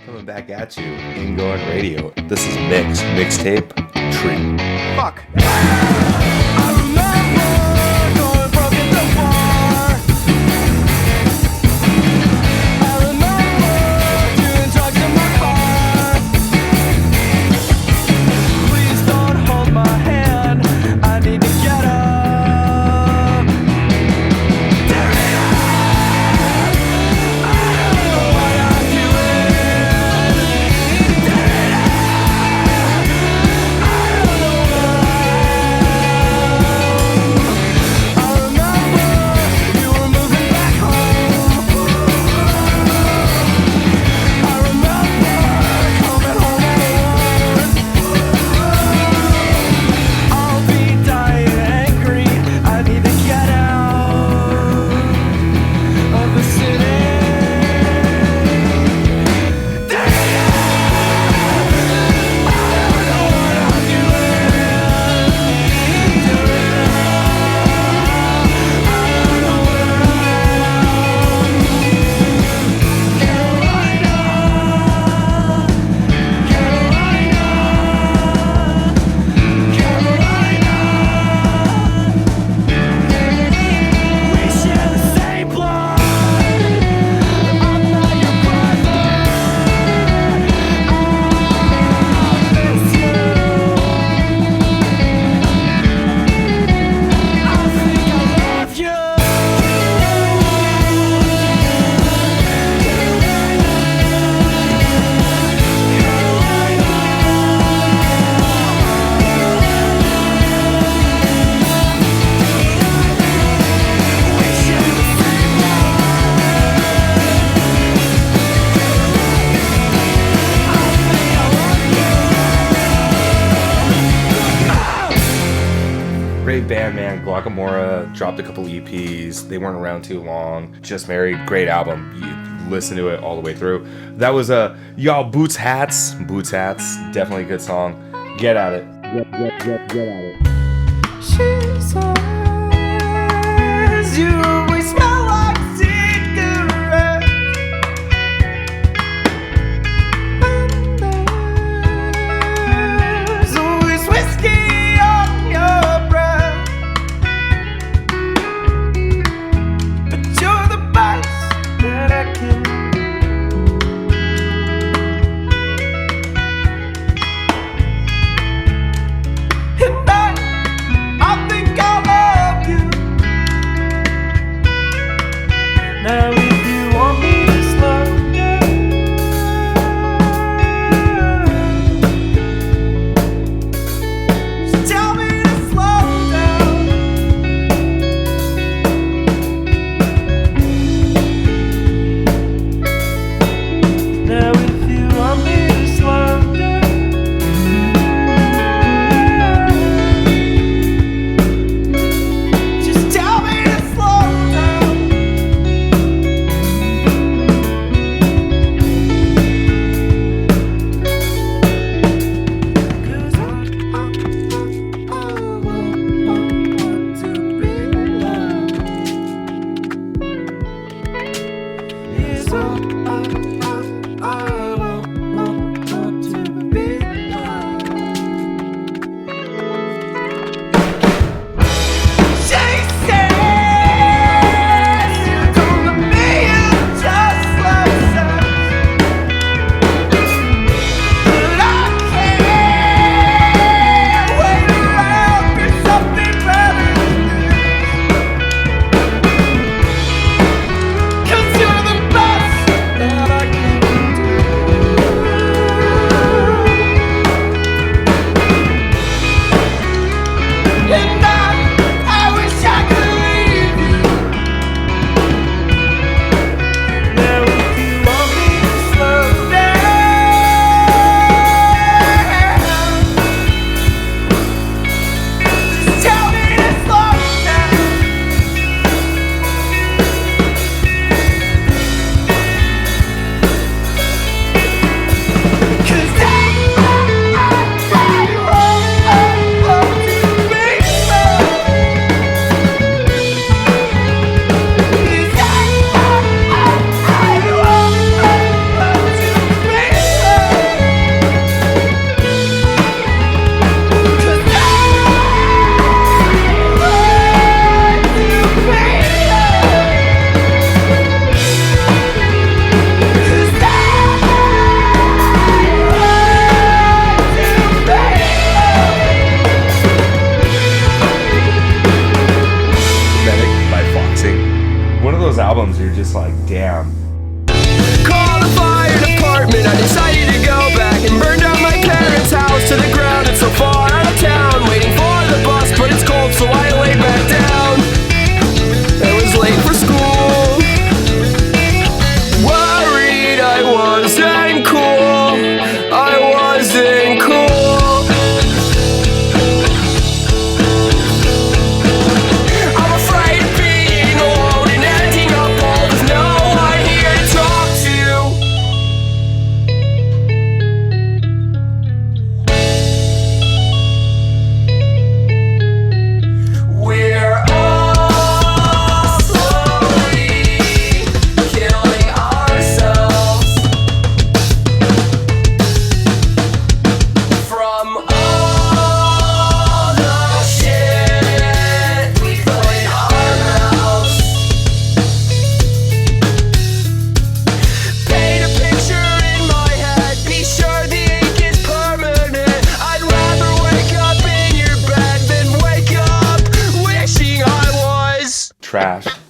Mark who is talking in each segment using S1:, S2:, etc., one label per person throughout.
S1: Coming back at you, Ingoing Radio. This is Mixtape, Tree. Fuck.
S2: I remember going broken the bar. I remember doing drugs in my car. Please don't hold my hand. I need to get up.
S1: Great band, man. Guacamora dropped a couple EPs. They weren't around too long. Just Married. Great album. You listen to it all the way through. That was y'all Boots Hats. Boots Hats. Definitely a good song. Get at it. Get at it.
S2: She says you always smell like cigarettes. And there's always whiskey on your breath. But you're the best that I can. And I think I'll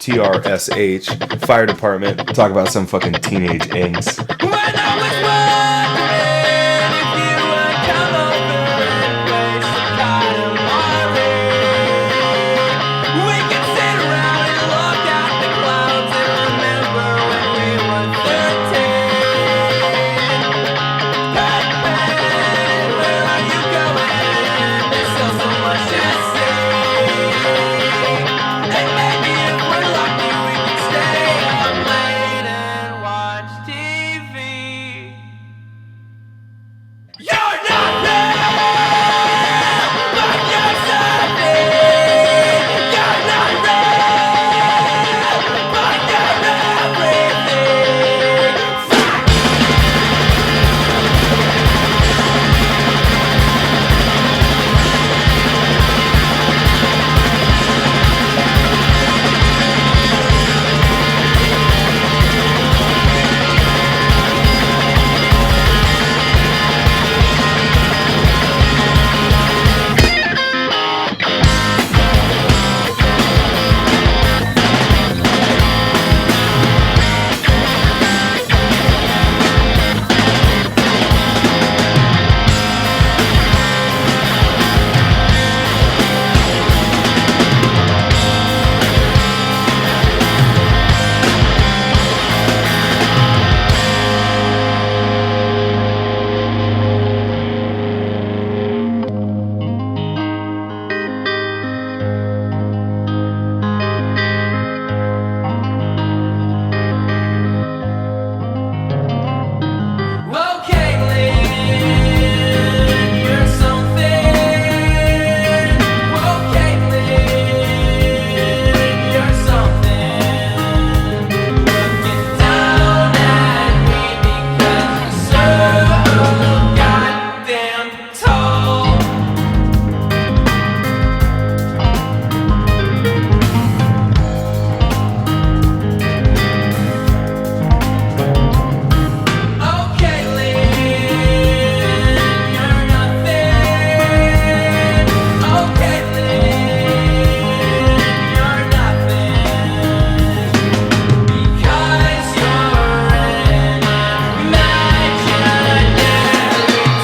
S1: TRSH, fire department. Talk about some fucking teenage angst.
S2: When I was wondering if you would come over and play some Katamari, we could sit around and look at the clouds and remember when we were 13. Hey, hey, where are you going? There's still so much to see. And maybe if we're lucky we can stay up late and watch TV. You're not real, but you're something. You're not real, but you're everything. Fuck! Okay, Lynn, you're something. Okay, Lynn, you're something. Looking down at me because you're so goddamn tall. Okay, Lynn, you're nothing. Okay, Lynn, you're nothing. Because you're an imaginary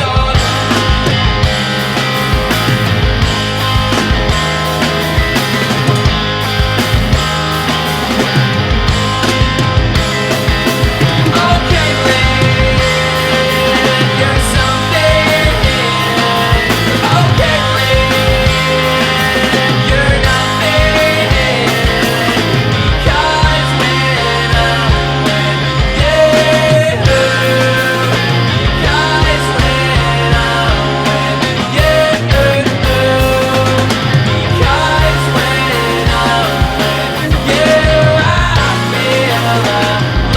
S2: dog. Okay, Lynn, you're something. Okay, Lynn, you're nothing. Because when I'm with you, because when I'm with you, because when I'm with you, I feel alive.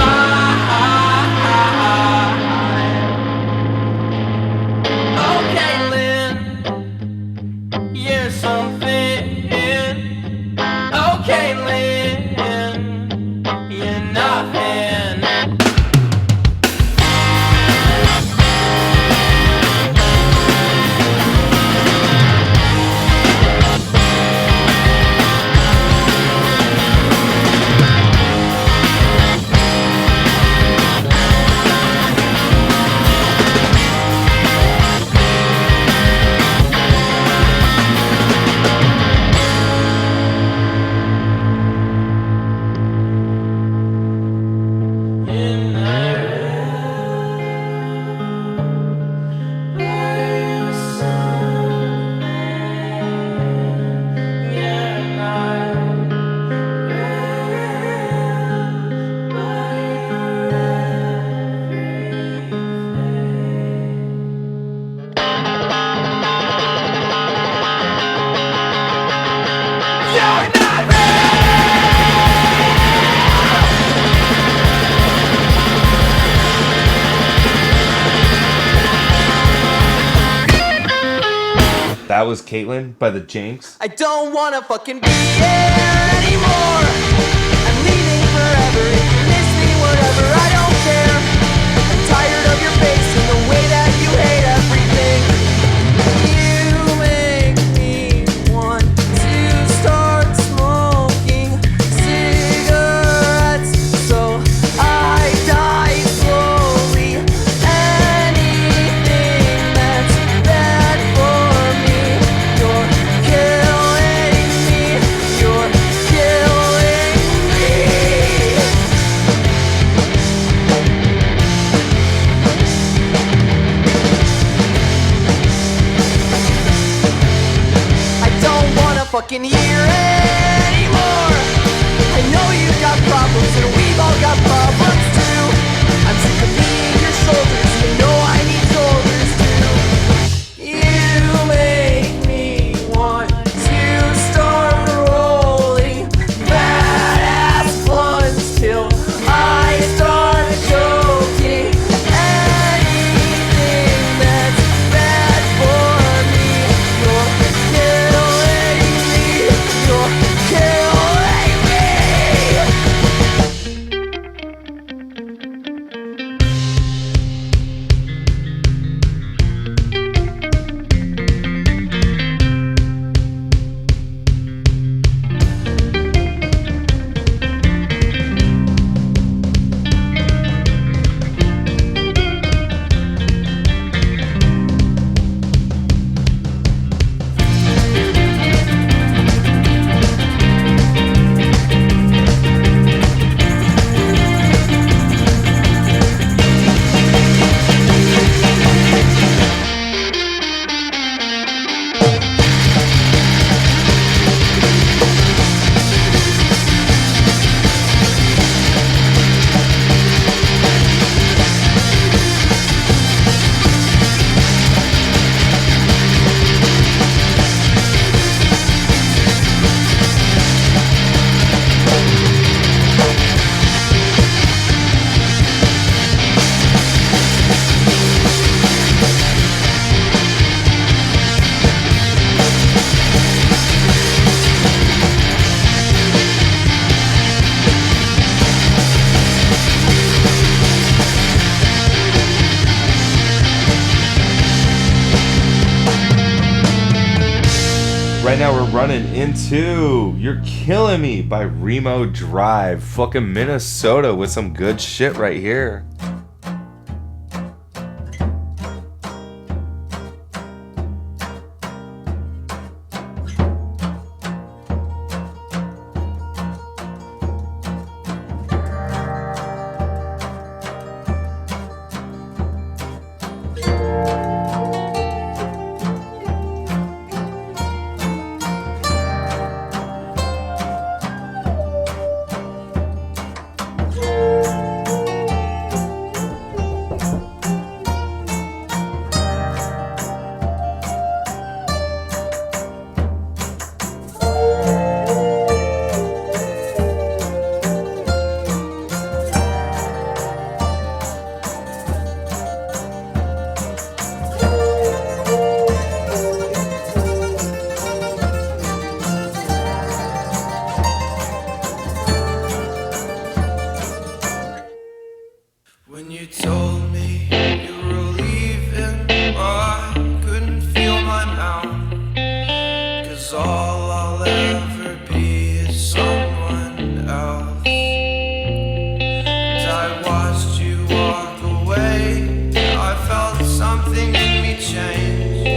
S2: Okay, Lynn, you're something. Okay, Lynn, you're nothing. You're not
S1: That was Caitlin by the Jinx.
S2: I don't wanna fucking be here anymore. I'm leaving forever. If you miss me, whatever, I don't care. I'm tired of your face and the way that you hate everything. You make me want to start smoking cigarettes. fucking hear anymore. I know you've got problems and we've all got problems too. I'm sick of being your shoulders, you know I need shoulders too. You make me want to start rolling badass blunts till I start choking. Anything that's bad for me, you're killing me. You're killing me.
S1: Right now we're running into You're Killing Me by Remo Drive. Fucking Minnesota with some good shit right here.
S2: When you told me you were leaving, I couldn't feel my mouth. 'Cause all I'll ever be is someone else. And I watched you walk away, I felt something in me change.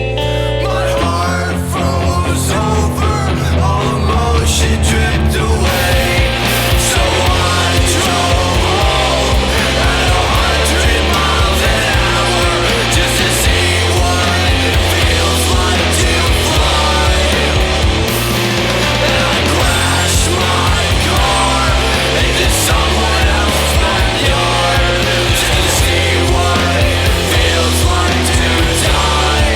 S2: My heart froze over, all emotion dripped away. So I drove home at 100 miles an hour just to see what it feels like to fly. And I crashed my car into someone else's backyard just to see what it feels like to die.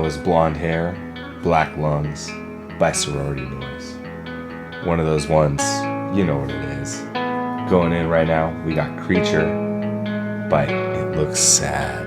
S1: was Blonde Hair, Black Lungs by Sorority Noise. One of those ones, you know what it is. Going in right now, we got Creature by It Looks Sad.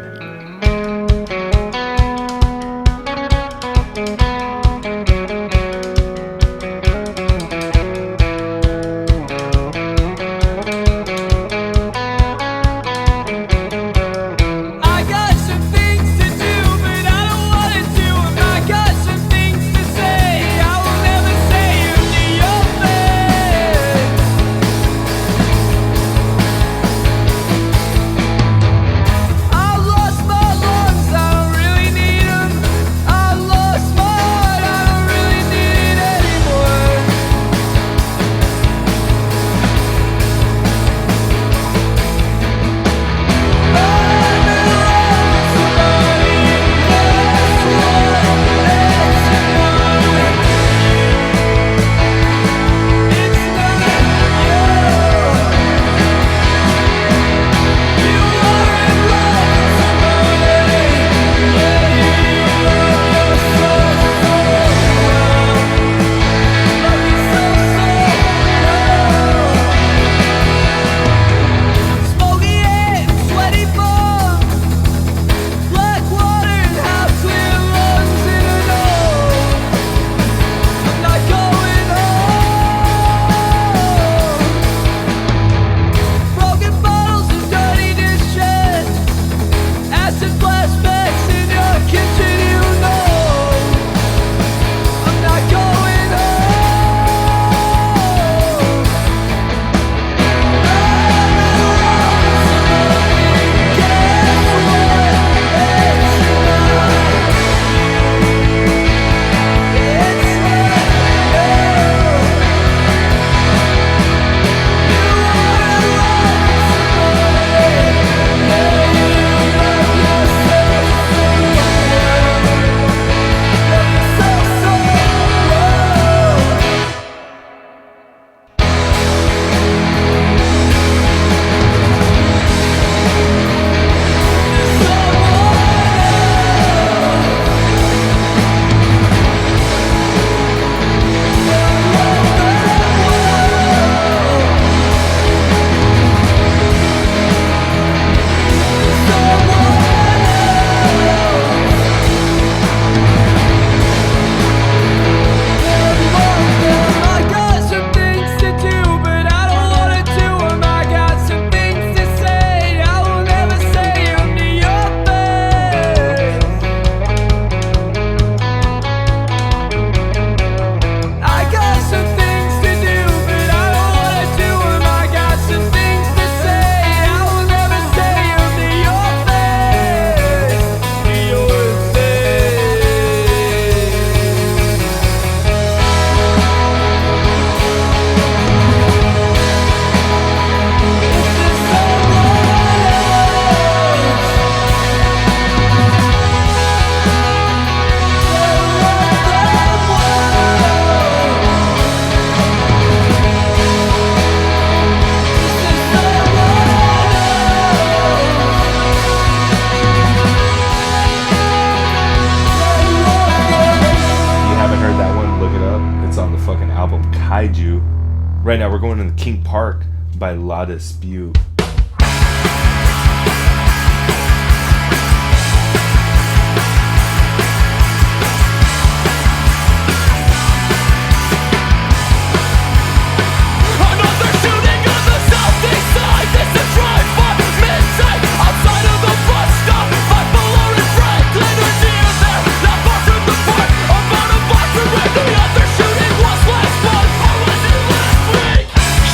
S1: Right now we're going to the King Park by La Dispute.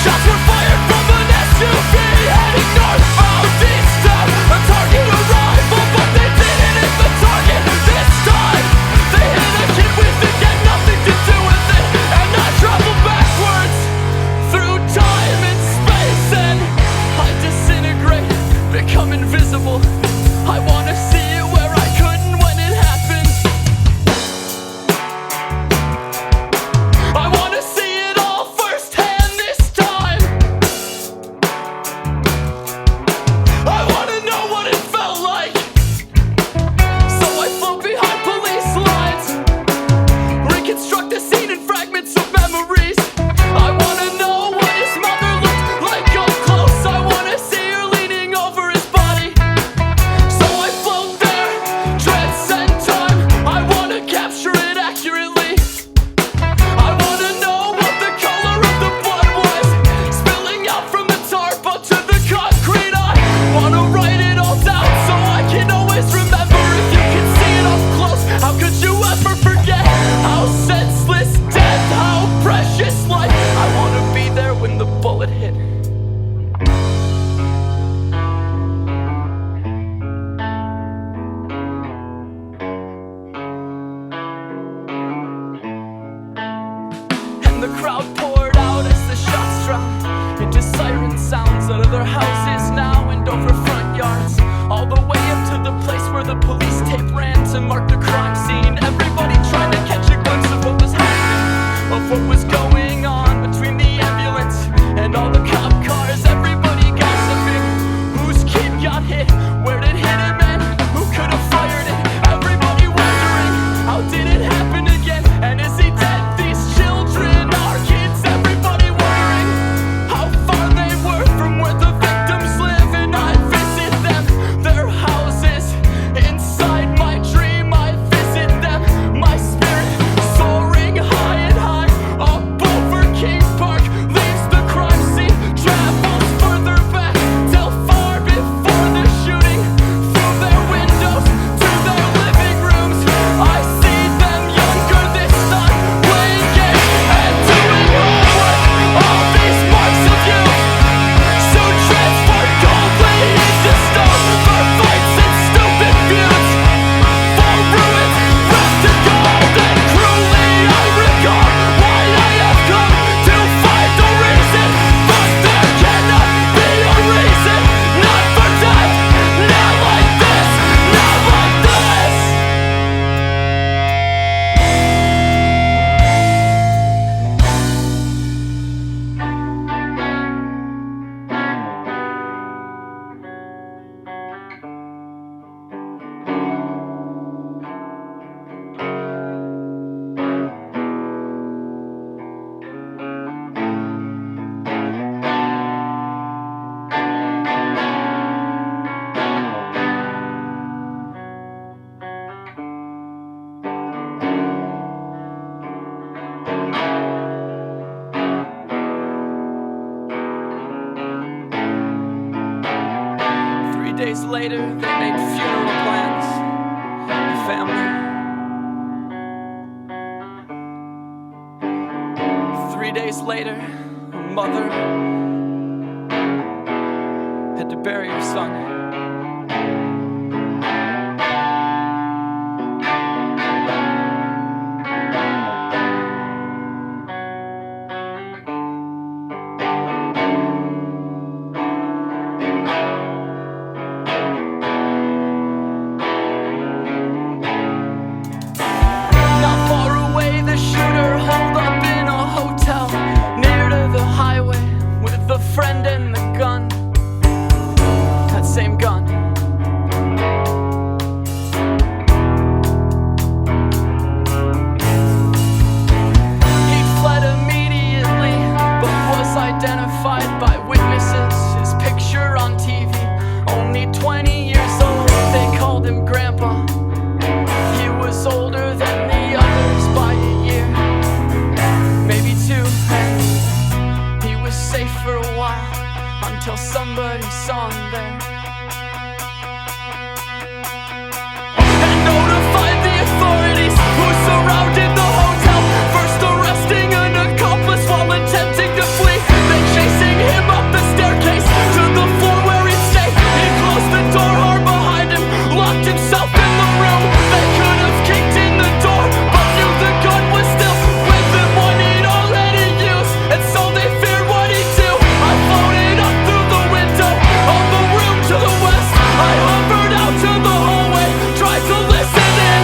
S2: Shots were fired from an SUV heading northbound east. A target arrival, but they didn't hit the target this time. They hit a kid we think had nothing to do with it, and I travel backwards through time and space, and I disintegrate, become invisible. I wanna see it where I couldn't when it happened. I wanna see it all firsthand this time. I wanna know what it felt like. So I float behind police days later, they made funeral plans. The family. 3 days later, a mother had to bury her son. Not far away, the shooter holed up in a hotel near to the highway with a friend and the gun. That same gun. He fled immediately, but was identified by witnesses. His picture on TV, only 20 years old, they called him Grandpa. He was older than the others by a year, maybe two. He was safe for a while until somebody saw him there and notified the authorities who surrounded the hotel, first arresting an accomplice while attempting to flee, then chasing him up the staircase to the floor where he'd stay. He closed the door hard behind him, locked himself in the room. They could have kicked in the door, but knew the gun was still with him, one he'd already used, and so they feared what he'd do. I floated up through the window of the room to the west. I hovered out to the hallway, tried to listen in.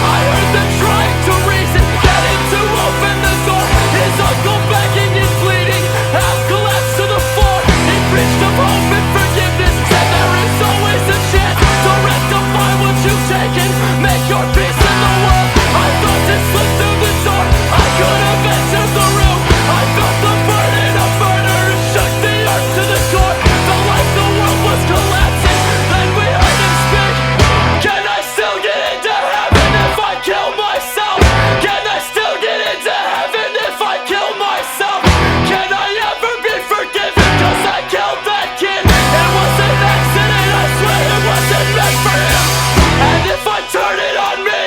S2: I heard them trying to reason, getting to open the door. His uncle begging and pleading, half collapsed to the floor. He preached of hope and forgiveness, said there is always a chance to rectify what you've taken, make your peace in the world. I thought to slip through the door, I could have entered the room. I felt the burden of murder and shook the earth to the core. Felt like the world was collapsing, then we heard him speak. Can I still get into heaven if I kill myself? Can I still get into heaven if I kill myself? Can I ever be forgiven cause I killed that kid? It was an accident, I swear it wasn't meant for him. And if I turn it on me,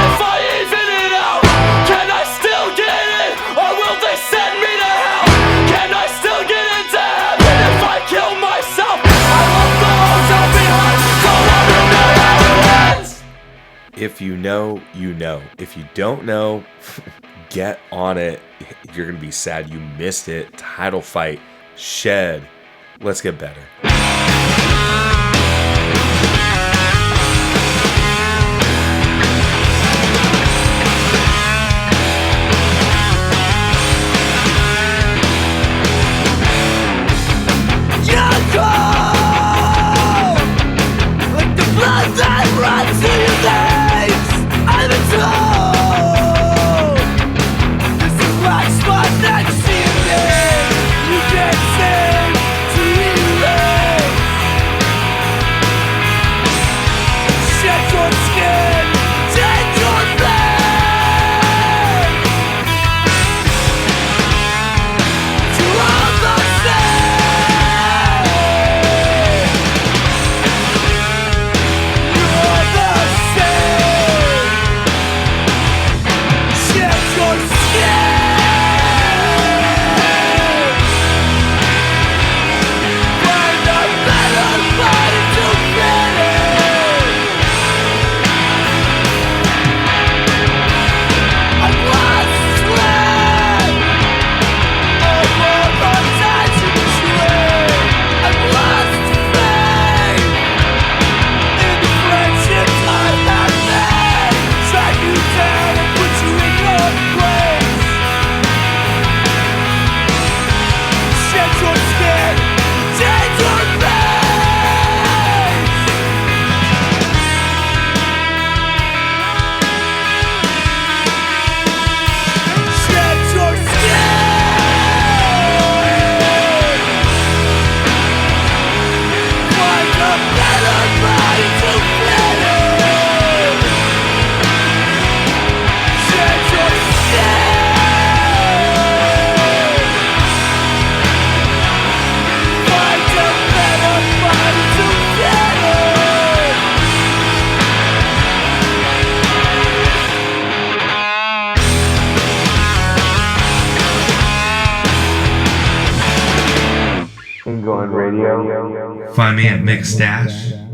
S2: if I even it out, can I still get in, or will they send me to hell? Can I still get into heaven if I kill myself? I left the hotel behind, don't ever know how it ends.
S1: If you know, you know. If you don't know, get on it. You're gonna be sad you missed it. Title fight, Shed. Let's get better.
S2: You're cold, like the blood that runs through your veins. I'm a toad. This is black spot next to your name. You can't seem to erase.
S3: Ingoing Radio.
S4: Find me at Mixtash.